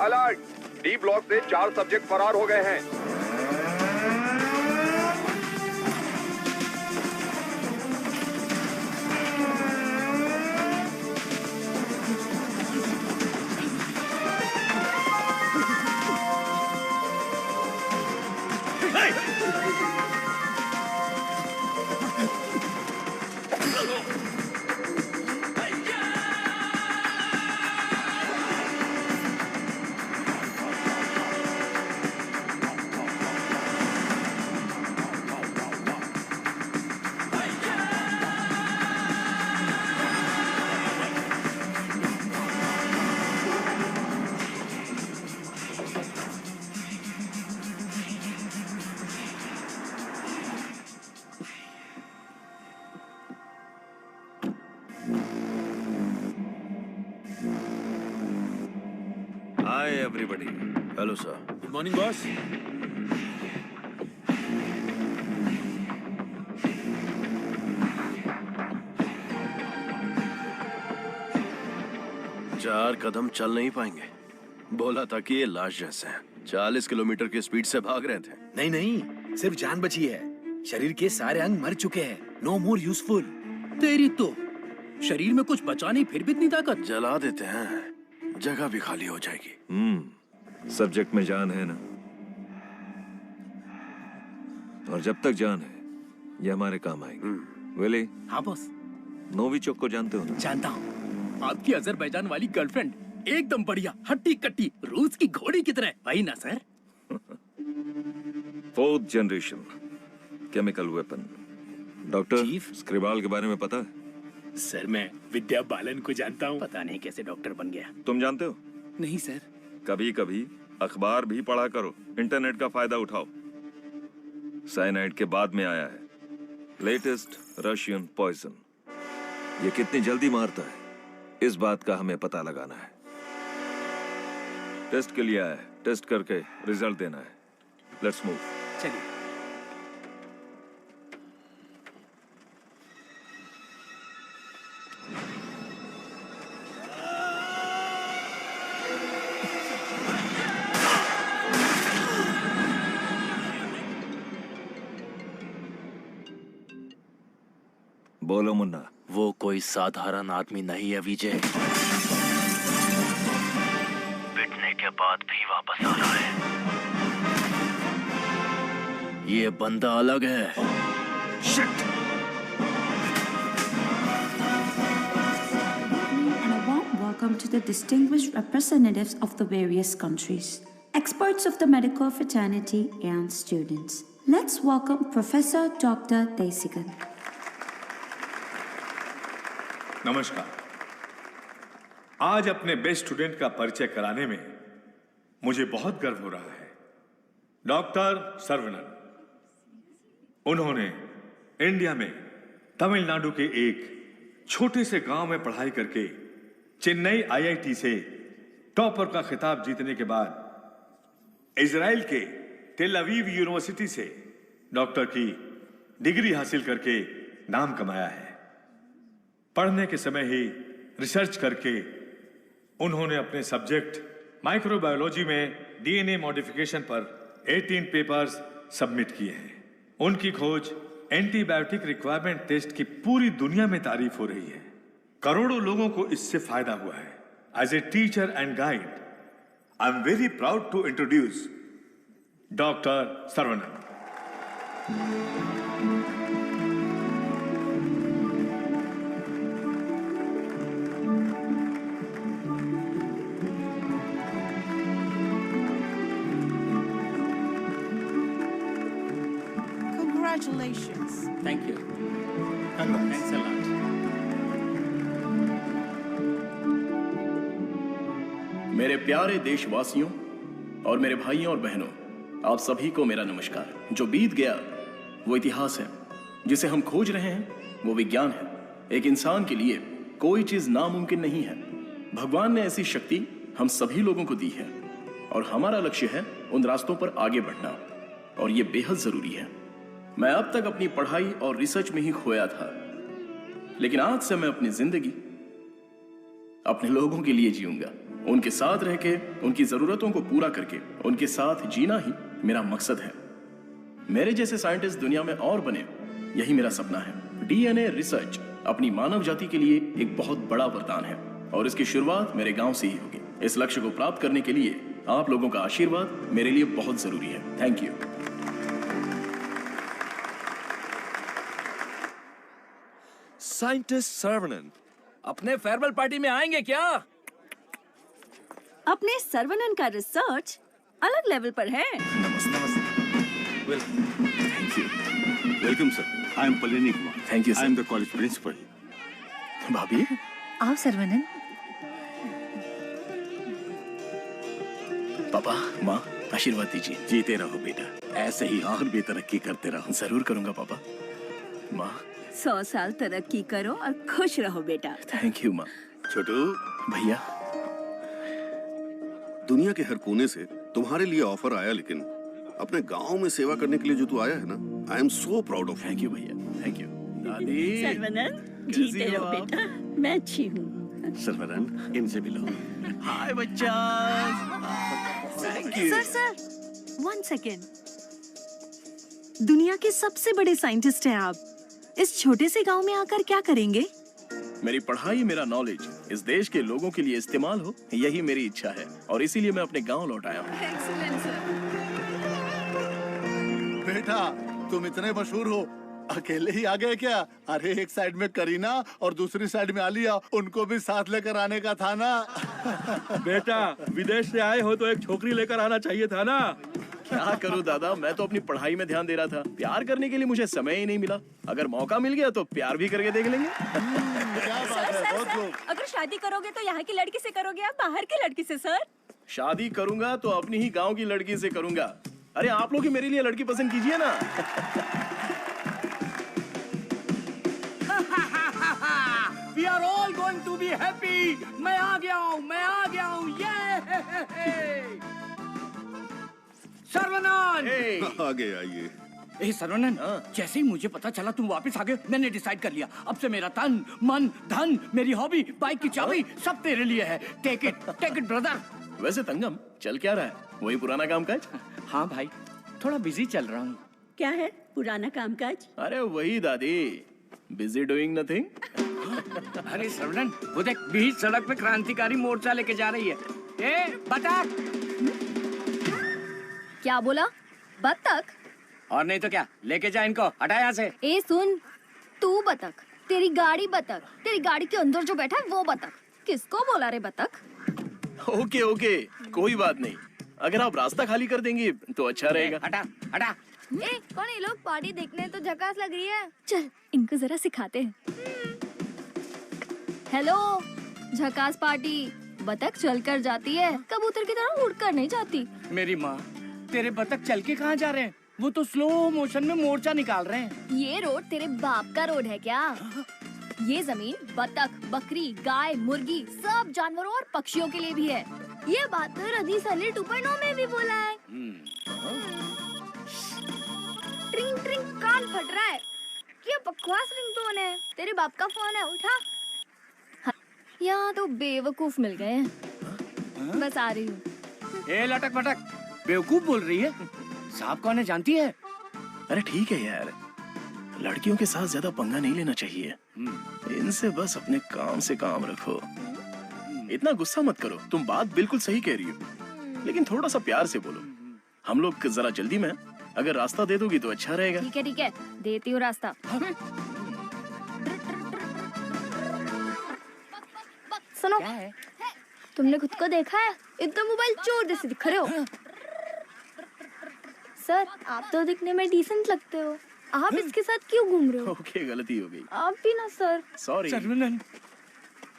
Alert! D block से 4 subject फरार हो गए हैं। Hi everybody. Hello sir. Good morning, boss. चार कदम चल नहीं पाएंगे। बोला था कि ये लाश जैसे हैं। 40 किलोमीटर की स्पीड से भाग रहे थे। नहीं नहीं, सिर्फ जान बची है। शरीर के सारे अंग मर चुके हैं। No more useful. तेरी तो शरीर में कुछ बचा नहीं, फिर भी इतनी ताकत। जला देते हैं, जगह भी खाली हो जाएगी। सब्जेक्ट में जान है ना, और जब तक जान है ये हमारे काम आएगी। वेले। हाँ बॉस। नोविचोक को जानते हो ना? जानता हूँ। आपकी अजरबैजान वाली गर्लफ्रेंड एकदम बढ़िया, हट्टी कट्टी, रूस की घोड़ी की तरह। वही ना sir? 4th generation chemical weapon. Doctor chief? Skripal के बारे में पता है? सर मैं विद्या बालन को जानता हूँ। पता नहीं कैसे डॉक्टर बन गया। तुम जानते हो? नहीं सर। कभी कभी अखबार भी पढ़ा करो, इंटरनेट का फायदा उठाओ। साइनाइड के बाद में आया है लेटेस्ट रशियन पॉइजन। ये कितनी जल्दी मारता है, इस बात का हमें पता लगाना है। टेस्ट के लिए आया है, टेस्ट करके रिजल्ट देना है। Let's move. चलिए। बोलो मुन्ना। वो कोई साधारण आदमी नहीं है विजय। पिटने के बाद भी वापस आ रहा है। ये बंदा अलग है। Shit! And a warm welcome to the distinguished representatives of the various countries, experts of the medical fraternity and students. Let's welcome Professor Dr. Desigan. नमस्कार। आज अपने बेस्ट स्टूडेंट का परिचय कराने में मुझे बहुत गर्व हो रहा है। डॉक्टर सर्वनन। उन्होंने इंडिया में तमिलनाडु के एक छोटे से गांव में पढ़ाई करके चेन्नई आईआईटी से टॉपर का खिताब जीतने के बाद इजराइल के टेल अवीव यूनिवर्सिटी से डॉक्टर की डिग्री हासिल करके नाम कमाया है। पढ़ने के समय ही रिसर्च करके उन्होंने अपने सब्जेक्ट माइक्रोबायोलॉजी में डीएनए मॉडिफिकेशन पर 18 पेपर्स सबमिट किए हैं। उनकी खोज एंटीबायोटिक रिक्वायरमेंट टेस्ट की पूरी दुनिया में तारीफ हो रही है। करोड़ों लोगों को इससे फायदा हुआ है। As a teacher and guide, I am very proud to introduce doctor Saravanan. Congratulations. Thank you. Thanks a lot. मेरे प्यारे देशवासियों और मेरे भाइयों और बहनों, आप सभी को मेरा नमस्कार। जो बीत गया वो इतिहास है, जिसे हम खोज रहे हैं वो विज्ञान है। एक इंसान के लिए कोई चीज नामुमकिन नहीं है। भगवान ने ऐसी शक्ति हम सभी लोगों को दी है और हमारा लक्ष्य है उन रास्तों पर आगे बढ़ना, और ये बेहद जरूरी है। मैं अब तक अपनी पढ़ाई और रिसर्च में ही खोया था, लेकिन आज से मैं अपनी जिंदगी अपने लोगों के लिए जीऊंगा, उनके साथ रह के, उनकी जरूरतों को पूरा करके, उनके साथ जीना ही मेरा मकसद है। मेरे जैसे साइंटिस्ट दुनिया में और बने, यही मेरा सपना है। डीएनए रिसर्च अपनी मानव जाति के लिए एक बहुत बड़ा वरदान है और इसकी शुरुआत मेरे गांव से ही होगी। इस लक्ष्य को प्राप्त करने के लिए आप लोगों का आशीर्वाद मेरे लिए बहुत जरूरी है। Thank you. साइंटिस्ट सर्वनन, अपने फेयरवेल पार्टी में आएंगे क्या? अपने सर्वनन का रिसर्च अलग लेवल पर है। Thank you. Welcome, sir. I am Palini Kumar. Thank you, sir. I am the college principal. भाभी, आओ सर्वनन। पापा, माँ, आशीर्वाद दीजिए। जीते रहो बेटा, ऐसे ही और भी तरक्की करते रहो। जरूर करूंगा पापा। माँ, 100 साल तरक्की करो और खुश रहो बेटा। थैंक यू माँ। छोटू, भैया, दुनिया के हर कोने से तुम्हारे लिए ऑफर आया, लेकिन अपने गांव में सेवा करने के लिए जो तू आया है ना, I am so proud of. Thank you भैया, थैंक यू। दादी, सर्वनन, जीते रहो बेटा। मैं अच्छी हूँ। सर्वनन, इनसे मिलो। हाय बच्चा। Thank you. Sir, 1 second. दुनिया के सबसे बड़े साइंटिस्ट हैं आप। इस छोटे से गांव में आकर क्या करेंगे? मेरी पढ़ाई, मेरा नॉलेज इस देश के लोगों के लिए इस्तेमाल हो, यही मेरी इच्छा है और इसीलिए मैं अपने गांव लौट आया हूँ। Excellent sir. बेटा, तुम इतने मशहूर हो, अकेले ही आ गए क्या? अरे एक साइड में करीना और दूसरी साइड में आलिया, उनको भी साथ लेकर आने का था ना। बेटा, विदेश से आए हो तो एक छोकरी लेकर आना चाहिए था ना। क्या करूं दादा, मैं तो अपनी पढ़ाई में ध्यान दे रहा था। प्यार करने के लिए मुझे समय ही नहीं मिला। अगर मौका मिल गया तो प्यार भी करके देख लेंगे। क्या बात है, बहुत खूब। अगर शादी करोगे तो यहाँ की लड़की से करोगे या बाहर की लड़की से सर? शादी करूंगा तो अपनी ही गांव की लड़की से करूंगा। अरे आप लोग ही मेरे लिए लड़की पसंद कीजिए ना। We are all going to be happy. मैं आ गया हूँ, ये सर्वनन। आगे आइए। ए सर्वनन, जैसे ही मुझे पता चला तुम वापस आ गए, मैंने डिसाइड कर लिया, अब से मेरा तन, मन, धन, मेरी हॉबी, बाइक की चाबी सब तेरे लिए है। Take it brother. वैसे तंगम, चल क्या रहा है? वही पुराना कामकाज? हाँ भाई, थोड़ा बिजी चल रहा हूँ। क्या है पुराना कामकाज? अरे वही दादी, बिजी डूइंग नथिंग। अरे सर्वनन, वो देख, बीच सड़क पे क्रांतिकारी मोर्चा लेके जा रही है। ए बतख। क्या बोला? बतख? और नहीं तो क्या, लेके जा इनको, हटा यहाँ से। ए सुन, तू बतख, तेरी गाड़ी बतख, तेरी गाड़ी के अंदर जो बैठा है वो बतख। किसको बोला रे बतख? ओके ओके, कोई बात नहीं। अगर आप रास्ता खाली कर देंगी तो अच्छा रहेगा। हटा हटा। ए कौन ये लोग? पार्टी देखने तो झकास लग रही है। चल इनको जरा सिखाते हैं। हेलो, झकास पार्टी। बतख चल कर जाती है, कबूतर की तरह उड़ कर नहीं जाती। मेरी माँ, तेरे बतख चल के कहाँ जा रहे हैं? वो तो स्लो मोशन में मोर्चा निकाल रहे हैं। ये रोड तेरे बाप का रोड है क्या? ये जमीन बतख, बकरी, गाय, मुर्गी सब जानवरों और पक्षियों के लिए भी है। ये बात तो रदीस अली 2.0 में भी बोला है। ट्रिंग ट्रिंग कान फट रहा है। ये बकवास रिंगटोन है। तेरे बाप का फोन है, उठा। यहाँ तो बेवकूफ मिल गए हैं। बस आ रही हूँ। ए लटक पटक, बेवकूफ बोल रही है? साहब कौन है जानती है? अरे ठीक है यार, लड़कियों के साथ ज्यादा पंगा नहीं लेना चाहिए। इनसे बस अपने काम से काम रखो। इतना गुस्सा मत करो, तुम बात बिल्कुल सही कह रही हो, लेकिन थोड़ा सा प्यार से बोलो। हम लोग जरा जल्दी में, अगर रास्ता दे दोगी तो अच्छा रहेगा। ठीक है, देती हूँ रास्ता। सुनो, तुमने खुद को देखा है? इतना मोबाइल चोर जैसे दिख रहे हो। सर, आप तो दिखने में डिसेंट लगते हो, आप इसके साथ क्यों घूम रहे हो? ओके, गलती हो गई। आप भी ना सर। सॉरी। सर्वनन,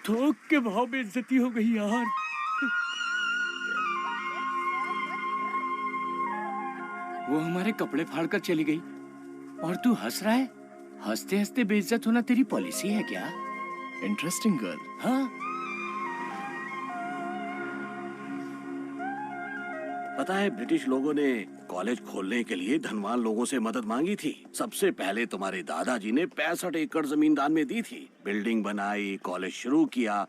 थोक के भाव बेइज्जती हो गई यार। वो हमारे कपड़े फाड़कर चली गई और तू हंस रहा है? हंसते हंसते बेइज्जत होना तेरी पॉलिसी है क्या? Interesting girl. हाँ, पता है ब्रिटिश लोगों ने कॉलेज खोलने के लिए धनवान लोगों से मदद मांगी थी। सबसे पहले तुम्हारे दादाजी ने 65 एकड़ जमीन दान में दी थी। बिल्डिंग बनाई, कॉलेज शुरू किया,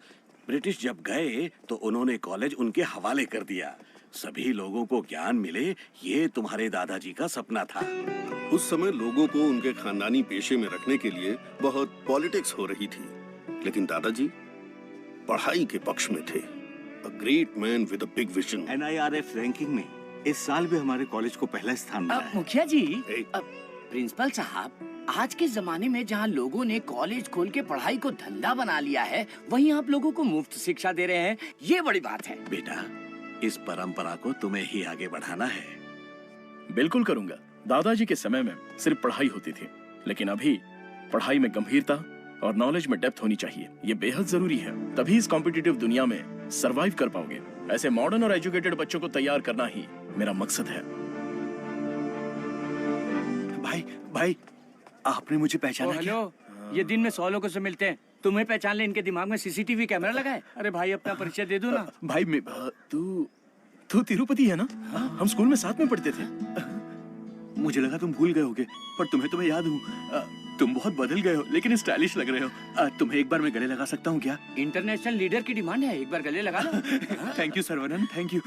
ब्रिटिश जब गए तो उन्होंने कॉलेज उनके हवाले कर दिया। सभी लोगों को ज्ञान मिले, ये तुम्हारे दादाजी का सपना था। उस समय लोगों को उनके खानदानी पेशे में रखने के लिए बहुत पॉलिटिक्स हो रही थी, लेकिन दादाजी पढ़ाई के पक्ष में थे। A great man with a big vision. NIRF ranking में इस साल भी हमारे कॉलेज को पहला स्थान मिला है। मुखिया जी, प्रिंसिपल साहब, आज के जमाने में जहाँ लोगों ने कॉलेज खोल के पढ़ाई को धंधा बना लिया है, वहीं आप लोगों को मुफ्त शिक्षा दे रहे हैं, ये बड़ी बात है। बेटा, इस परंपरा को तुम्हें ही आगे बढ़ाना है। बिल्कुल करूंगा। दादाजी के समय में सिर्फ पढ़ाई होती थी, लेकिन अभी पढ़ाई में गंभीरता और नॉलेज में डेप्थ होनी चाहिए। ये बेहद जरूरी है, तभी इस कॉम्पिटिटिव दुनिया में सरवाइव कर पाओगे। ऐसे मॉडर्न और एजुकेटेड बच्चों को तैयार करना ही मेरा मकसद है। भाई, आपने मुझे पहचाना क्या? हेलो, ये दिन में 100 लोगों से मिलते हैं, तुम्हें पहचान ले, इनके दिमाग में CCTV कैमरा लगा है। अरे भाई, अपना परिचय दे दो ना। भाई, तू तिरुपति है ना? हम स्कूल में साथ में पढ़ते थे। मुझे लगा तुम भूल गए होगे, पर तुम्हें याद हूँ। तुम बहुत बदल गए हो, लेकिन स्टाइलिश लग रहे हो। तुम्हें एक बार मैं गले लगा सकता हूँ क्या? इंटरनेशनल लीडर की डिमांड है, एक बार गले लगा लो। Thank you Saravanan, thank you.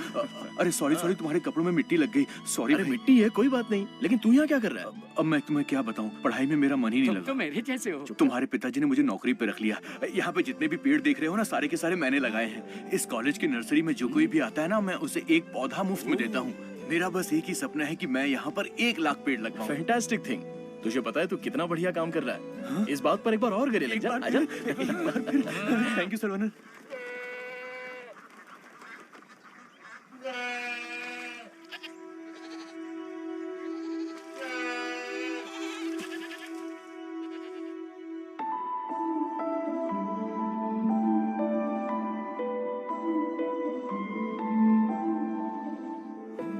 अरे सॉरी, तुम्हारे कपड़ों में मिट्टी लग गई। सॉरी। अरे मिट्टी है, कोई बात नहीं, लेकिन तू यहाँ क्या कर रहा है? अब मैं तुम्हें क्या बताऊँ, पढ़ाई में मेरा मन ही नहीं लगा। तो मेरे जैसे हो। तुम्हारे पिताजी ने मुझे नौकरी पे रख लिया। यहाँ पे जितने भी पेड़ देख रहे हो ना, सारे के सारे मैंने लगाए हैं। इस कॉलेज की नर्सरी में जो कोई भी आता है ना, मैं उसे एक पौधा मुफ्त में देता हूँ। मेरा बस एक ही सपना है कि मैं यहाँ पर 1 लाख पेड़ लगवाऊं। Fantastic thing. तुझे पता है तू कितना बढ़िया काम कर रहा है? हाँ? इस बात पर एक बार और गले लग जा। आजा। Thank you Saravanan.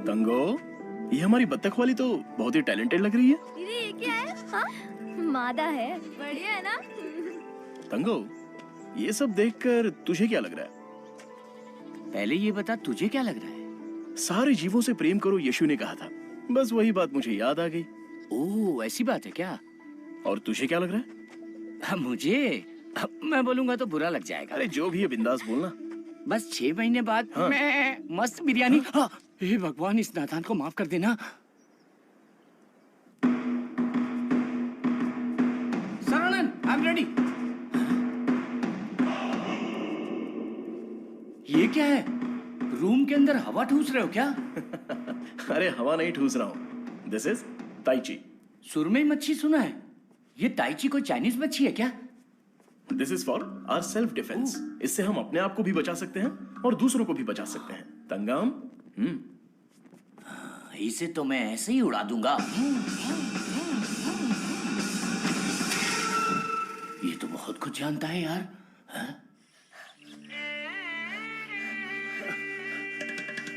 तंगो, ये हमारी बत्तख वाली तो बहुत ही टैलेंटेड लग रही है। दीदी, ये क्या है? हाँ? मादा है, बढ़िया है ना? तंगो, ये सब देखकर तुझे क्या लग रहा है? पहले ये बता, तुझे क्या लग रहा है? सारे जीवों से प्रेम करो, यीशु ने कहा था। बस वही बात मुझे याद आ गई। ओह, ऐसी बात है क्या? और तुझे क्या लग रहा है? मुझे, मैं बोलूंगा तो बुरा लग जाएगा। अरे जो भी है, बिंदास बोलना। बस 6 महीने बाद मैं मस्त बिरयानी। हे भगवान, इस नादान को माफ कर देना। Saravanan, I am ready. ये क्या है? रूम के अंदर हवा ठूस रहे हो क्या? अरे हवा नहीं ठूस रहा हूँ। This is tai chi. सुरमई मच्छी सुना है, ये ताइची कोई चाइनीज मच्छी है क्या? This is for our self defence. इससे हम अपने आप को भी बचा सकते हैं और दूसरों को भी बचा सकते हैं। तंगाम, इसे तो मैं ऐसे ही उड़ा दूंगा। ये तो बहुत कुछ जानता है यार।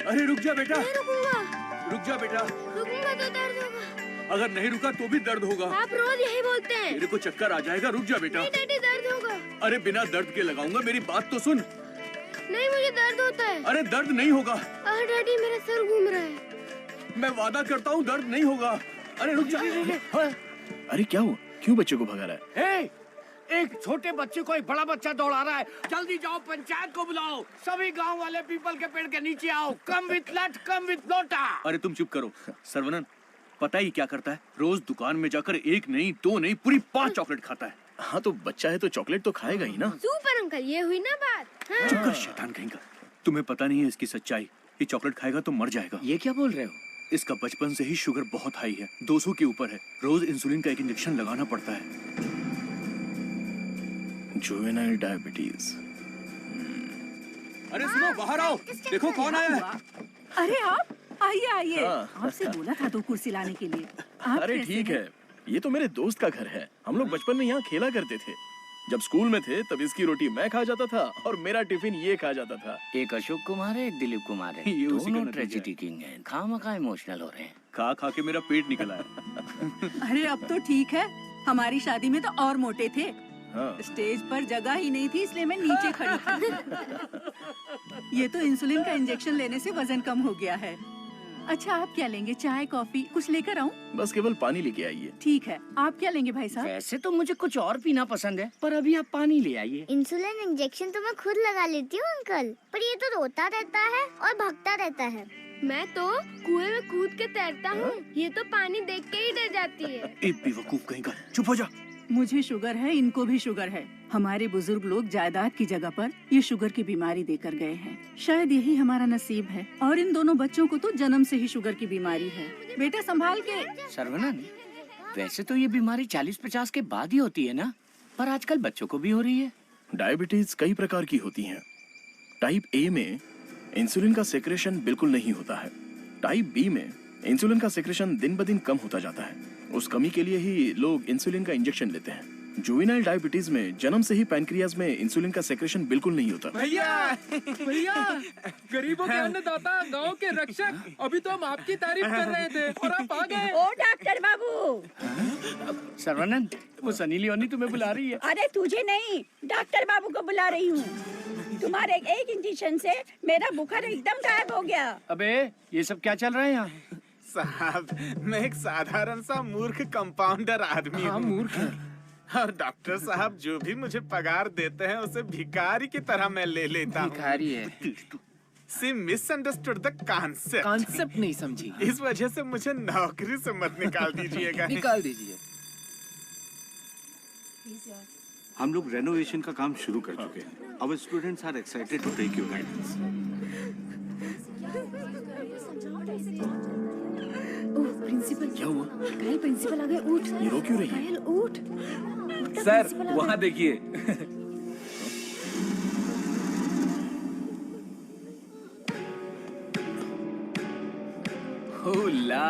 अरे रुक जा बेटा। नहीं रुकूंगा। रुक जा बेटा। रुकूंगा तो दर्द होगा। अगर नहीं रुका तो भी दर्द होगा। आप रोज यही बोलते हैं। मेरे को चक्कर आ जाएगा, रुक जा बेटा। नहीं डैडी, दर्द होगा। अरे बिना दर्द के लगाऊंगा, मेरी बात तो सुन। नहीं, मुझे दर्द होता है। अरे दर्द नहीं होगा। डैडी, मेरा सर घूम रहा है। मैं वादा करता हूँ दर्द नहीं होगा। अरे रुक जा। अरे क्या हुआ? क्यों बच्चे को भगा रहा है? एक छोटे बच्चे को एक बड़ा बच्चा दौड़ा रहा है। जल्दी जाओ, पंचायत को बुलाओ। सभी गांव वाले पीपल के पेड़ के नीचे आओ। कम विथ लट, कम विथ लोटा। अरे तुम चुप करो। सर्वनन, पता ही क्या करता है? रोज दुकान में जाकर 1 नहीं 2 नहीं पूरी 5 चॉकलेट खाता है। हाँ तो बच्चा है तो चॉकलेट तो खाएगा ही ना। सुपर अंकल, ये हुई ना बात। हाँ। चुप कर शैतान कहीं का। तुम्हें पता नहीं है इसकी सच्चाई। ये चॉकलेट खाएगा तो मर जाएगा। ये क्या बोल रहे हो? इसका बचपन से ही शुगर बहुत हाई है, 200 के ऊपर है। रोज इंसुलिन का 1 इंजेक्शन लगाना पड़ता है। Juvenile diabetes. अरे सुनो, बाहर आओ, देखो कौन आया है। अरे आप आइए आइए। आपसे बोला था 2 कुर्सी लाने के लिए। अरे ठीक है, ये तो मेरे दोस्त का घर है। हम लोग बचपन में यहाँ खेला करते थे। जब स्कूल में थे तब इसकी रोटी मैं खा जाता था और मेरा टिफिन ये खा जाता था। एक अशोक कुमार है, एक दिलीप कुमार है। ये उसी का दोनों नतीजा ट्रेजेडी किंग हैं। खामखा इमोशनल हो रहे हैं। खा खा के मेरा पेट निकल आया। अरे अब तो ठीक है, हमारी शादी में तो और मोटे थे। हाँ। स्टेज पर जगह ही नहीं थी, इसलिए मैं नीचे खड़ी थी। ये तो इंसुलिन का इंजेक्शन लेने से वजन कम हो गया है। अच्छा, आप क्या लेंगे? चाय, कॉफी कुछ लेकर आऊं? बस केवल पानी लेके आइए। ठीक है, आप क्या लेंगे भाई साहब? वैसे तो मुझे कुछ और पीना पसंद है, पर अभी आप पानी ले आइए। इंसुलिन इंजेक्शन तो मैं खुद लगा लेती हूँ अंकल, पर ये तो रोता रहता है और भागता रहता है। मैं तो कुएं में कूद के तैरता हूँ, ये तो पानी देख के ही डर जाती है। एक बेवकूफ कहीं का, चुप हो जा। मुझे शुगर है, इनको भी शुगर है। हमारे बुजुर्ग लोग जायदाद की जगह पर ये शुगर की बीमारी देकर गए हैं। शायद यही हमारा नसीब है। और इन दोनों बच्चों को तो जन्म से ही शुगर की बीमारी है। बेटा संभाल के। सर्वनन, वैसे तो ये बीमारी 40-50 के बाद ही होती है ना, पर आजकल बच्चों को भी हो रही है। डायबिटीज कई प्रकार की होती हैं। टाइप ए में इंसुलिन का सेक्रेशन बिल्कुल नहीं होता है। टाइप बी में इंसुलिन का सेक्रेशन दिन ब दिन कम होता जाता है। उस कमी के लिए ही लोग इंसुलिन का इंजेक्शन लेते हैं। जुवेनाइल डायबिटीज में जन्म से ही पैनक्रियाज में इंसुलिन का सेक्रेशन बिल्कुल नहीं होता। भैया गरीबों के अन्नदाता, गांव के रक्षक, अभी तो हम आपकी तारीफ कर रहे थे और आप आ गए। ओ डॉक्टर बाबू। सर्वनन, वो सनी लियोनी तुम्हें बुला रही है। अरे तुझे नहीं, डॉक्टर बाबू को बुला रही हूँ। तुम्हारे एक इंजेक्शन से मेरा बुखार एकदम गायब हो गया। अबे ये सब क्या चल रहा है यहाँ? साहब, मैं एक साधारण सा मूर्ख कंपाउंडर आदमी हूँ। मूर्ख है। और डॉक्टर साहब जो भी मुझे पगार देते हैं उसे भिखारी की तरह मैं ले लेता हूँ। भिखारी है। सी मिसअंडरस्टूड द कॉन्सेप्ट। कॉन्सेप्ट नहीं समझी। इस वजह से मुझे नौकरी से मत निकाल दीजिएगा। निकाल दीजिए। हम लोग रेनोवेशन का काम शुरू कर चुके हैं। Our students are excited to take your guidance. Oh principal, क्या हुआ? कायल प्रिंसिपल आ गए, उठ। ये रो क्यों रही है? कायल उठ। सर वहाँ देखिए। होला।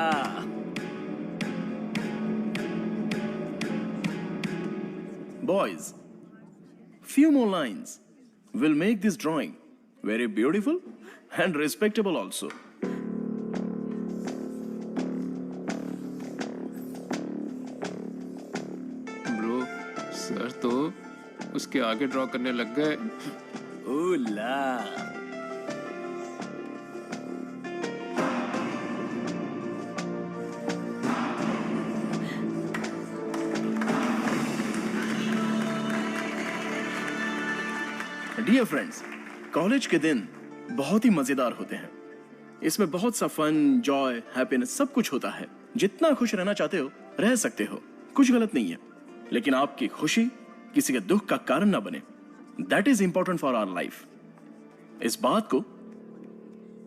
Boys, few more lines will make this drawing very beautiful and respectable also. Bro, sir तो उसके आगे ड्रॉ करने लग गए। ओला। डियर फ्रेंड्स, कॉलेज के दिन बहुत ही मजेदार होते हैं। इसमें बहुत सा फन, जॉय, हैप्पीनेस सब कुछ होता है। जितना खुश रहना चाहते हो रह सकते हो, कुछ गलत नहीं है। लेकिन आपकी खुशी किसी के दुख का कारण ना बने, that is important for our life. इस बात को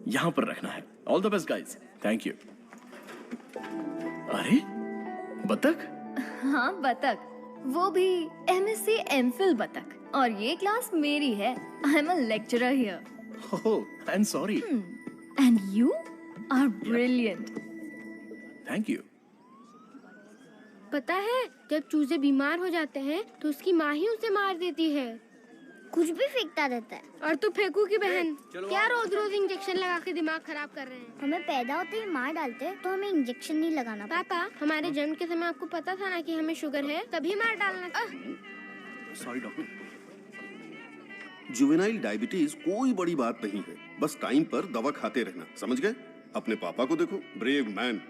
यहां पर रखना है। All the best guys, thank you. अरे बतख? हाँ बतख, वो भी MSc MPhil बतख। और ये क्लास मेरी है। I am a lecturer here. Oh, I am sorry. And you are brilliant. Thank you. पता है, जब चूजे बीमार हो जाते हैं तो उसकी माँ ही उसे मार देती है। कुछ भी फेंकता रहता है। और तू फेंकू की बहन, क्या रोज रोज इंजेक्शन लगा के दिमाग खराब कर रहे हैं? हमें पैदा होते ही मार डालते तो हमें इंजेक्शन नहीं लगाना। पापा, हमारे जन्म के समय आपको पता था ना कि हमें शुगर है, तभी मार डालना था। Sorry doctor. जुवेनाइल डायबिटीज कोई बड़ी बात नहीं है, बस टाइम पर दवा खाते रहना, समझ गए? अपने पापा को देखो, ब्रेव मैन,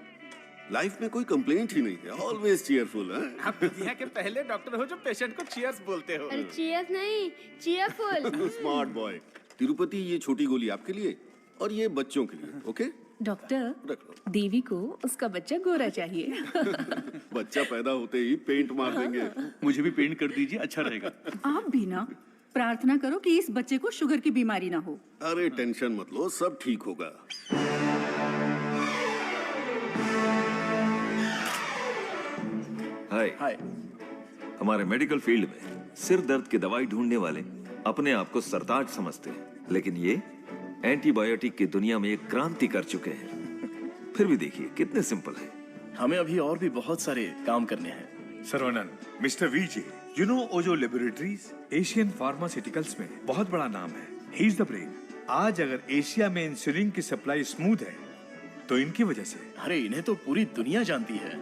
लाइफ में कोई कंप्लेंट ही नहीं है, ऑलवेज चीयरफुल है। आप दुनिया के पहले डॉक्टर हो जो पेशेंट को चीयर्स बोलते हो। अरे चीयर्स नहीं, चीयरफुल। Smart boy. तिरुपति, ये छोटी गोली आपके लिए और ये बच्चों के लिए, ओके? डॉक्टर, देवी को उसका बच्चा गोरा चाहिए। बच्चा पैदा होते ही पेंट मार देंगे। मुझे भी पेंट कर दीजिए, अच्छा रहेगा। आप भी ना प्रार्थना करो कि इस बच्चे को शुगर की बीमारी ना हो। अरे टेंशन मत लो, सब ठीक होगा। हाय हाय। हमारे मेडिकल फील्ड में सिर दर्द की दवाई ढूंढने वाले अपने आप को सरताज समझते हैं, लेकिन ये एंटीबायोटिक की दुनिया में एक क्रांति कर चुके हैं। फिर भी देखिए कितने सिंपल है। हमें अभी और भी बहुत सारे काम करने हैं। Saravanan, mister VJ, you know Ojo laboratories Asian pharmaceuticals में बहुत बड़ा नाम है। He is the brain. आज अगर एशिया में इंसुलिन की सप्लाई स्मूथ है तो इनकी वजह से। अरे इन्हें तो पूरी दुनिया जानती है।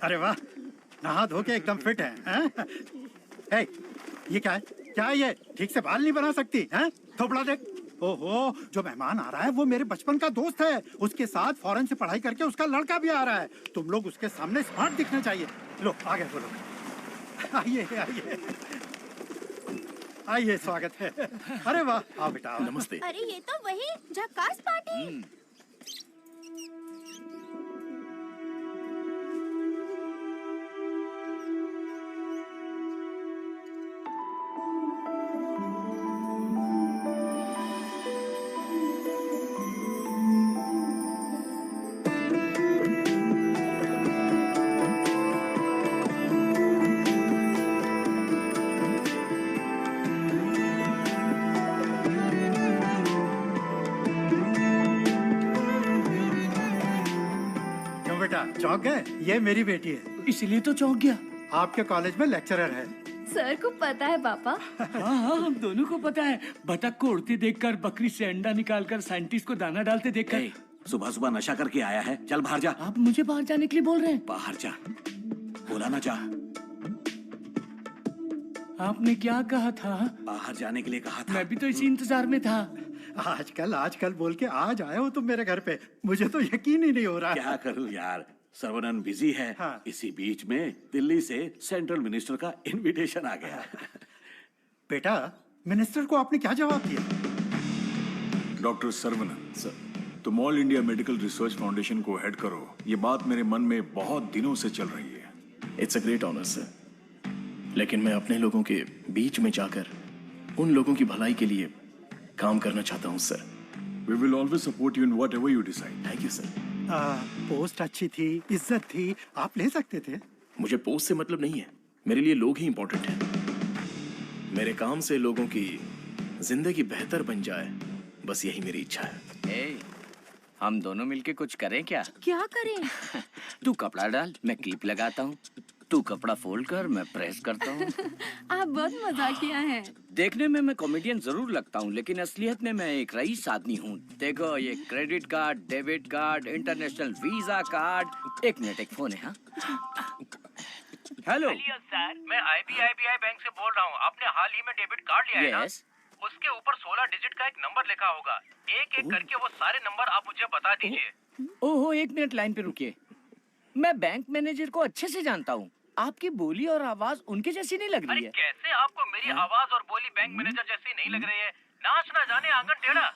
अरे वाह, नहा धो के एकदम फिट है। हे, ये क्या है? क्या ये ठीक से बाल नहीं बना सकती हैं? थोपड़ा देख। ओहो, जो मेहमान आ रहा है वो मेरे बचपन का दोस्त है। उसके साथ फॉरेन से पढ़ाई करके उसका लड़का भी आ रहा है। तुम लोग उसके सामने स्मार्ट दिखना चाहिए। लो आगे बोलो। आइए आइए आइए, स्वागत है। अरे वाह, आओ बेटा। नमस्ते। अरे ये तो वही झक्कास पार्टी। चौंक गए? ये मेरी बेटी है। इसलिए तो चौंक गया। आपके कॉलेज में लेक्चरर है। सर को पता है पापा। हाँ हाँ, हम दोनों को पता है। बतख को उड़ते देखकर, बकरी से अंडा निकालकर, साइंटिस्ट को दाना डालते देखकर। सुबह सुबह नशा करके आया है, चल बाहर जा। आप मुझे बाहर जाने के लिए बोल रहे हैं? बाहर जा, बोला ना जा। आपने क्या कहा था? बाहर जाने के लिए कहा था। मैं भी तो इसी इंतजार में था। आजकल बोल के आज आए हो तुम मेरे घर पे। मुझे तो यकीन ही नहीं हो रहा। क्या करूं यार, सर्वनन बिजी है। हाँ। इसी बीच में दिल्ली से सेंट्रल मिनिस्टर का इनविटेशन आ गया। बेटा, मिनिस्टर को आपने क्या जवाब दिया? डॉक्टर सर्वनन सर, तुम all India medical research foundation को हेड करो, ये बात मेरे मन में बहुत दिनों से चल रही है। It's a great honour sir, लेकिन मैं अपने लोगों के बीच में जाकर उन लोगों की भलाई के लिए काम करना चाहता हूँ sir. We will always support you in whatever you decide. Thank you sir. Post अच्छी थी, इज्जत थी, आप ले सकते थे। मुझे पोस्ट से मतलब नहीं है, मेरे लिए लोग ही इंपॉर्टेंट हैं। मेरे काम से लोगों की जिंदगी बेहतर बन जाए, बस यही मेरी इच्छा है। हम दोनों मिलके कुछ करें क्या? क्या करें? तू कपड़ा डाल, मैं क्लिप लगाता हूँ। तू कपड़ा फोल्ड कर, मैं प्रेस करता हूँ। आप बहुत मजाकिया हैं। देखने में मैं कॉमेडियन जरूर लगता हूँ, लेकिन असलियत में मैं एक रईस आदमी हूँ। देखो, ये credit card, debit card, international visa card. एक मिनट, एक फोन है। हाँ, हेलो सर, मैं IBI बैंक से बोल रहा हूँ। आपने हाल ही में डेबिट कार्ड लिया है ना? उसके ऊपर 16 डिजिट का एक नंबर लिखा होगा। एक एक करके वो सारे नंबर आप मुझे बता दीजिए। ओहो, एक मिनट लाइन पे रुकिए। मैं बैंक मैनेजर को अच्छे से जानता हूँ। आपकी बोली और आवाज उनके जैसी नहीं लग रही है। कैसे आपको मेरी आवाज और बोली बैंक मैनेजर जैसी नहीं लग रही है? नाच ना जाने आंगन टेढ़ा।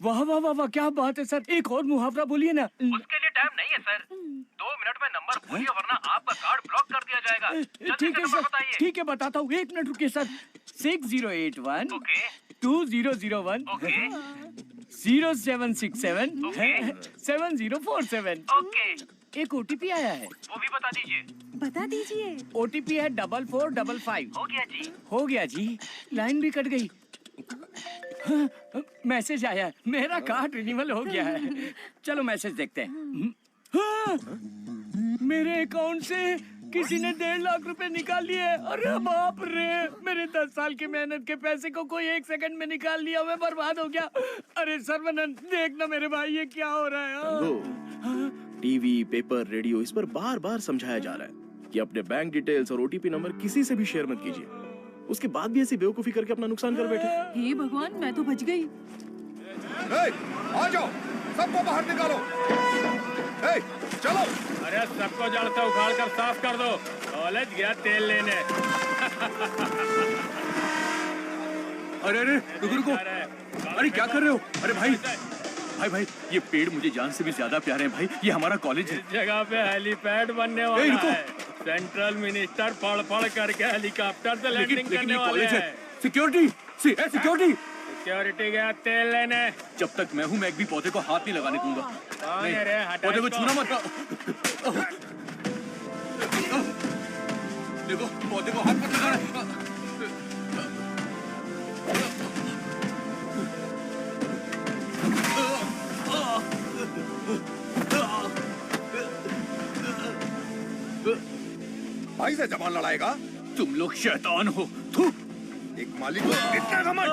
वाह वाह वाह वाह, क्या बात है सर। एक और मुहावरा बोलिए ना। उसके लिए टाइम नहीं है सर। 2 मिनट में नंबर बोलिए, वरना आपका कार्ड ब्लॉक कर दिया जाएगा। ठीक है सर, ठीक है, बताता हूँ। एक मिनट रुकिए सर। 6081 2001 0767 7047। एक OTP आया है, वो भी बता दीजिए। बता दीजिए। OTP है 4455। हो गया जी। हो गया जी। लाइन भी कट गई। मैसेज आया, मेरा कार्ड रिन्यूअल हो गया है। चलो मैसेज देखते हैं। मेरे अकाउंट से किसी ने 1.5 लाख रुपए निकाल लिए। अरे बाप रे, मेरे 10 साल की मेहनत के पैसे को कोई 1 सेकंड में निकाल लिया। मैं बर्बाद हो गया। अरे सर्वनन, देखना मेरे भाई, ये क्या हो रहा है? टीवी, पेपर, रेडियो, इस पर बार बार समझाया जा रहा है कि अपने बैंक डिटेल्स और OTP नंबर किसी से भी शेयर मत कीजिए। उसके बाद भी ऐसी बेवकूफी करके अपना नुकसान कर बैठे। हे भगवान, मैं तो बच गई। आ जाओ, सबको बाहर निकालो। चलो। अरे सबको जड़ से उखाड़ कर साफ कर दो। कॉलेज गया तेल लेने। अरे अरे, रुको। अरे क्या कर रहे हो? अरे भाई, ये पेड़ मुझे जान से भी ज्यादा प्यारे हैं भाई। ये हमारा कॉलेज है। इस जगह पे हेलीपैड बनने वाला है। सेंट्रल मिनिस्टर पढ़ करके हेलीकॉप्टर से लैंडिंग करने वाले हैं। सिक्योरिटी। सिक्योरिटी गया तेल लेने। जब तक मैं हूँ, मैं एक भी पौधे को हाथ नहीं लगाने दूंगा। पौधे को छूना मत। देखो, पौधे को हाथ मत लगाना। भाई से जबान लड़ाएगा? तुम लोग शैतान हो। थू। एक मालिक को कितना घमंड?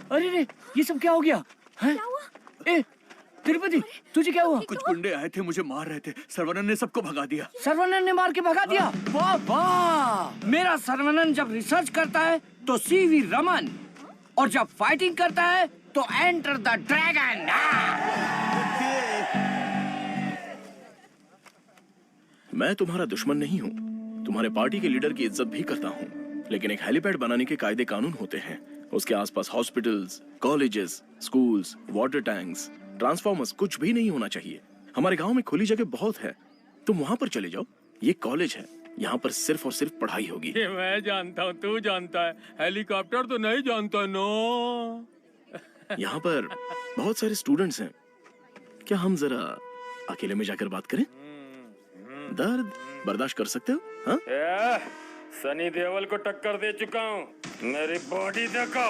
अरे रे, ये सब क्या हो गया? क्या हुआ? ए, तिरुपति, तुझे क्या हुआ? कुछ गुंडे आए थे, मुझे मार रहे थे। सर्वनन ने सबको भगा दिया। सर्वनन ने मार के भगा दिया? वाह वाह! मेरा सर्वनन जब रिसर्च करता है तो सीवी रमन, और जब फाइटिंग करता है तो एंटर द ड्रैगन। मैं तुम्हारा दुश्मन नहीं हूँ, तुम्हारे पार्टी के लीडर की इज्जत भी करता हूँ, लेकिन एक हेलीपैड बनाने के कायदे कानून होते हैं। उसके आसपास hospitals, colleges, schools, water tanks, transformers कुछ भी नहीं होना चाहिए। हमारे गांव में खुली जगह बहुत है, तुम वहां पर चले जाओ। ये कॉलेज है, यहाँ पर सिर्फ और सिर्फ पढ़ाई होगी। ये मैं जानता हूँ, तू जानता है, हेलीकॉप्टर तो नहीं जानता। नो, यहाँ पर बहुत सारे स्टूडेंट्स हैं, क्या हम जरा अकेले में जाकर बात करें? दर्द बर्दाश्त कर सकते हो? हाँ? सनी देओल को टक्कर दे चुका हूँ, मेरी बॉडी देखो,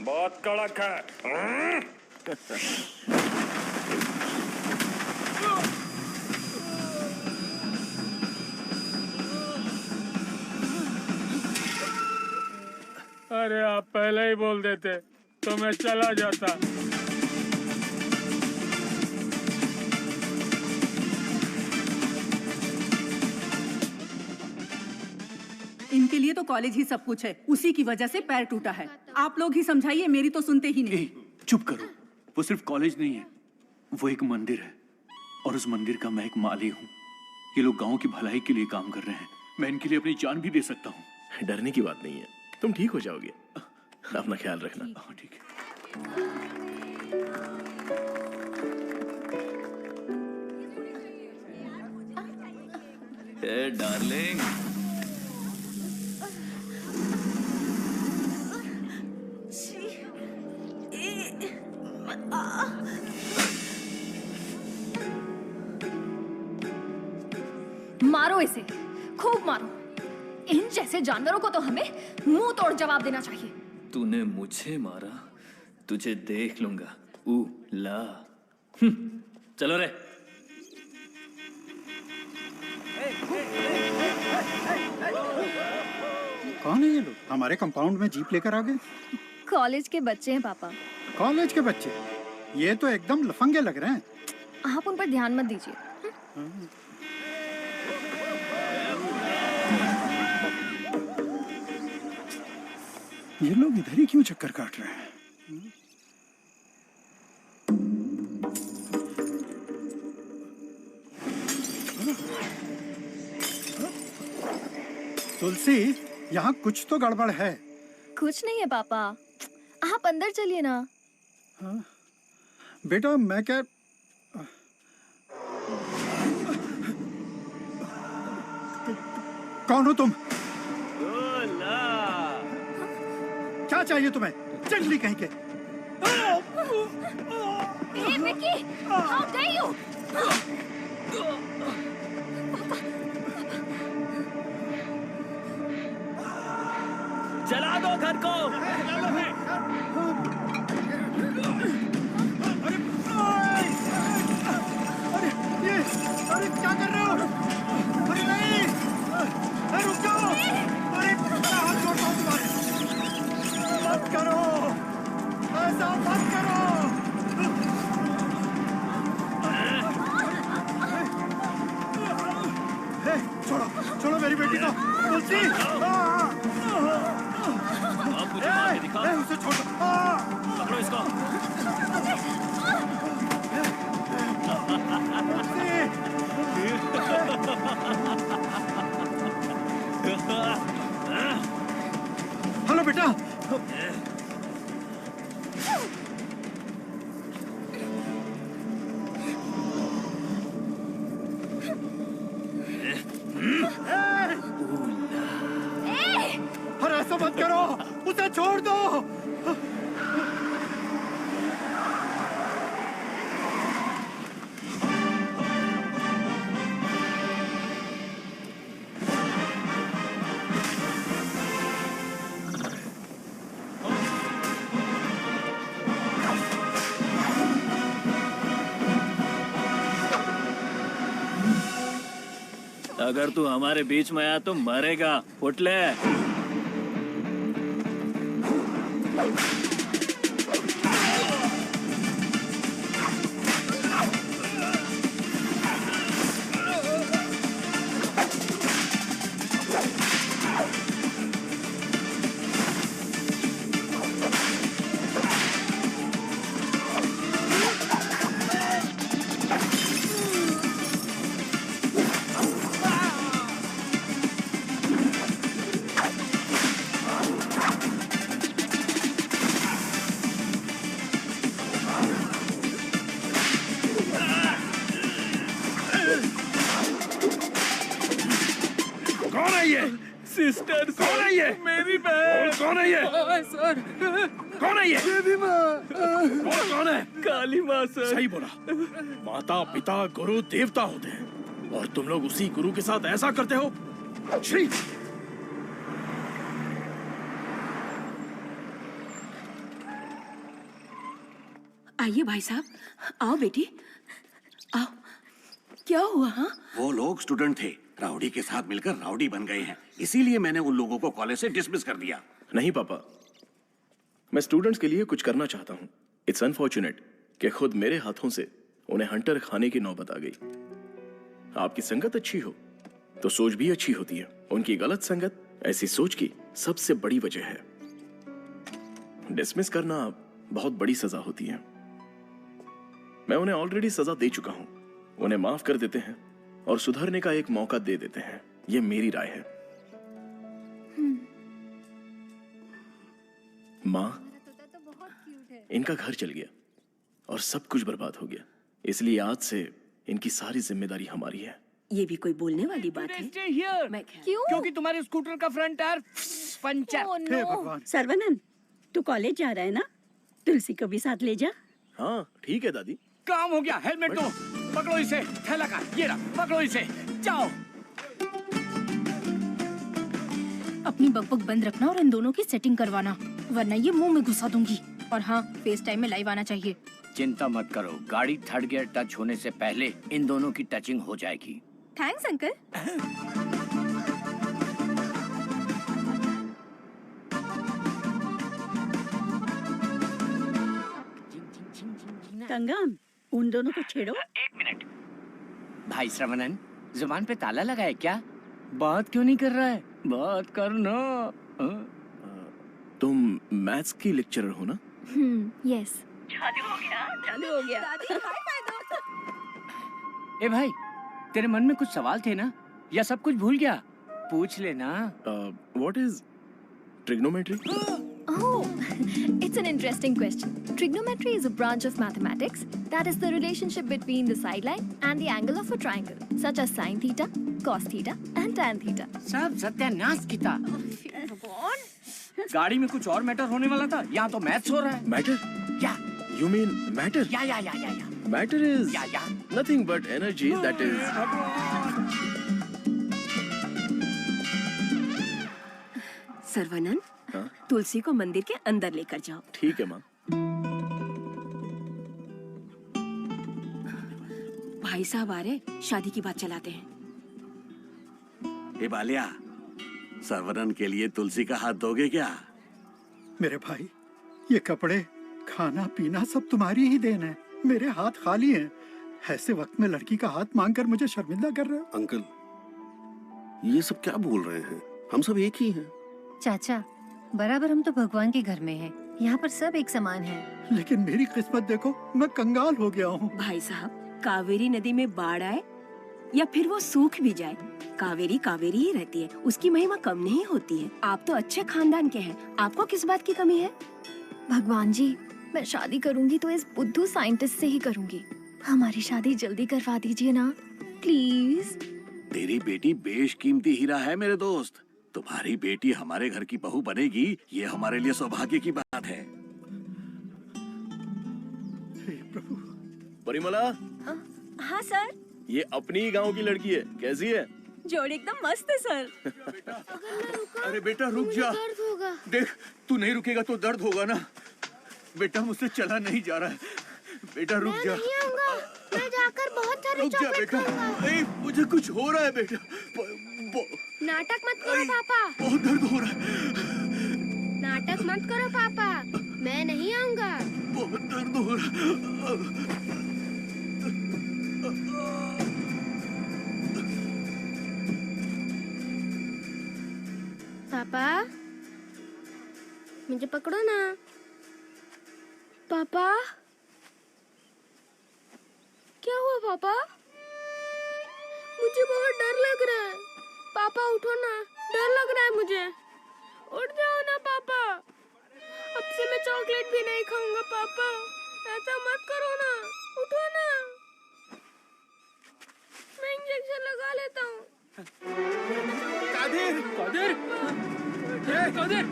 बहुत कड़क है। अरे आप पहले ही बोल देते तो मैं चला जाता। इनके लिए तो कॉलेज ही सब कुछ है, उसी की वजह से पैर टूटा है। आप लोग ही समझाइए, मेरी तो सुनते ही नहीं। चुप करो, वो सिर्फ कॉलेज नहीं है, वो एक मंदिर है, और उस मंदिर का मैं एक माली हूँ। ये लोग गांव की भलाई के लिए काम कर रहे हैं, मैं इनके लिए अपनी जान भी दे सकता हूँ। डरने की बात नहीं है, तुम ठीक हो जाओगे। अपना ख्याल रखना। ठीक है। Hey, darling. मारो इसे, खूब मारो। इन जैसे जानवरों को तो हमें मुंह तोड़ जवाब देना चाहिए। तूने मुझे मारा, तुझे देख लूंगा। ला। चलो रे। कौन है ये लोग? हमारे कंपाउंड में जीप लेकर आ गए। कॉलेज के बच्चे हैं पापा। कॉलेज के बच्चे? ये तो एकदम लफंगे लग रहे हैं। आप उन पर ध्यान मत दीजिए। ये लोग इधर ही क्यों चक्कर काट रहे हैं? तुलसी, यहाँ कुछ तो गड़बड़ है। कुछ नहीं है पापा, आप अंदर चलिए ना। हाँ? बेटा मैं क्या कौन हो तुम? क्या चाहिए तुम्हें? जंगली कहीं के। Hey, Vicky! How dare you! जला दो घर को। अरे क्या कर रहे हो? अरे नहीं! अरे रुक जाओ! अरे हाथ जोड़ता हूँ तुम्हारे। मत करो, ऐसा मत करो। छोड़ो, छोड़ो मेरी बेटी को। तुलसी, मुझे मार के दिखा। उसे छोड़ो। पकड़ो इसको। हेलो बेटा। अरे ऐसा मत करो, उसे छोड़ दो। अगर तू हमारे बीच में आया तो मरेगा। उठ ले। सिस्टर, कौन है ये? मेरी बहन। कौन है ये? सर। कौन है ये? देवी माँ। कौन है? काली माँ सर। सही बोला। माता पिता गुरु देवता होते हैं और तुम लोग उसी गुरु के साथ ऐसा करते हो। छी! आइए भाई साहब, आओ बेटी, आओ। क्या हुआ? हाँ, वो लोग स्टूडेंट थे, राउडी के साथ मिलकर राउडी बन गए हैं, इसीलिए मैंने उन लोगों को कॉलेज से डिसमिस कर दिया। नहीं पापा, मैं स्टूडेंट्स के लिए कुछ करना चाहता हूँ। इट्स अनफॉर्चुनेट कि खुद मेरे हाथों से उन्हें हंटर खाने की नौबत आ गई। आपकी संगत अच्छी हो तो सोच भी अच्छी होती है। उनकी गलत संगत ऐसी सोच की सबसे बड़ी वजह है। डिसमिस करना बहुत बड़ी सजा होती है। मैं उन्हें ऑलरेडी सजा दे चुका हूं। उन्हें माफ कर देते हैं और सुधरने का एक मौका दे देते हैं। यह मेरी राय है। माँ, इनका घर चल गया और सब कुछ बर्बाद हो गया, इसलिए आज से इनकी सारी जिम्मेदारी हमारी है। ये भी कोई बोलने वाली बात है? क्यों? क्योंकि तुम्हारे स्कूटर का फ्रंट टायर पंचर। सर्वनंद, तू कॉलेज जा रहा है ना? तुलसी को भी साथ ले जा। हाँ ठीक है दादी। काम हो गया। हेलमेट दो, पकड़ो इसे। थैला का ये रहा, पकड़ो इसे, जाओ। अपनी बकबक बंद रखना और इन दोनों की सेटिंग करवाना, वरना ये मुंह में घुसा दूंगी। और हाँ, फेस टाइम में लाइव आना चाहिए। चिंता मत करो, गाड़ी थर्ड गियर टच होने से पहले इन दोनों की टचिंग हो जाएगी। Thanks uncle. कंगन, उन दोनों को छेड़ो। एक मिनट। भाई श्रवणन, जुबान पे ताला लगा है क्या? बात क्यों नहीं कर रहा है? बात करना। तुम मैथ्स की लेक्चरर हो ना? यस। चालू हो गया, चालू हो गया। ए भाई, तेरे मन में कुछ सवाल थे ना, या सब कुछ भूल गया? पूछ लेना। What is trigonometry? Oh, it's an interesting question. Trigonometry is a branch of mathematics that is the relationship between the sideline and the angle of a triangle, such as sin theta, cos theta, and tan theta. सब सत्यानाश की था। गाड़ी में कुछ और matter होने वाला था, यहाँ तो मैथ्स हो रहा है। मैटर? या You mean matter? या। Matter is nothing but energy that is. सर्वनंद, हाँ? तुलसी को मंदिर के अंदर लेकर जाओ। ठीक है माँ। भाई साहब आ रहे, शादी की बात चलाते हैं। ए बालिया, सर्वनन के लिए तुलसी का हाथ दोगे क्या? मेरे भाई, ये कपड़े, खाना पीना सब तुम्हारी ही देन है। मेरे हाथ खाली हैं। ऐसे वक्त में लड़की का हाथ मांगकर मुझे शर्मिंदा कर रहे हो। अंकल, ये सब क्या बोल रहे हैं? हम सब एक ही हैं। चाचा, बराबर हम तो भगवान के घर में हैं। यहाँ पर सब एक समान है। लेकिन मेरी किस्मत देखो, मैं कंगाल हो गया हूँ। भाई साहब, कावेरी नदी में बाढ़ आए या फिर वो सूख भी जाए, कावेरी कावेरी ही रहती है। उसकी महिमा कम नहीं होती है। आप तो अच्छे खानदान के हैं, आपको किस बात की कमी है? भगवान जी, मैं शादी करूंगी तो इस बुद्धू साइंटिस्ट से ही करूंगी। हमारी शादी जल्दी करवा दीजिए ना, प्लीज। तेरी बेटी बेशकीमती हीरा है मेरे दोस्त। तुम्हारी बेटी हमारे घर की बहू बनेगी, ये हमारे लिए सौभाग्य की बात है। परिमला, हाँ सर। ये अपनी ही गांव की लड़की है। कैसी है? जोड़ी एकदम मस्त है सर। अरे बेटा रुक जा। दर्द होगा। देख, तू नहीं रुकेगा तो दर्द होगा ना। बेटा मुझसे चला नहीं जा रहा है। बेटा रुक जा। मैं नहीं आऊंगा, मैं जा जाकर बहुत सारे रुक जा चॉकलेट बेटा। खाऊंगा। ए, मुझे कुछ हो रहा है बेटा। नाटक मत करो पापा। बहुत दर्द हो रहा है। नाटक मत करो पापा, मैं नहीं आऊंगा। बहुत दर्द हो रहा है। पापा मुझे पकड़ो ना। पापा क्या हुआ पापा? मुझे बहुत डर लग रहा है। पापा उठो ना, डर लग रहा है मुझे। उठ जाओ ना पापा। अब से मैं चॉकलेट भी नहीं खाऊंगा पापा। ऐसा मत करो ना, उठो ना। मैं इंजेक्शन लगा लेता हूँ। कादिर, कादिर, कादिर,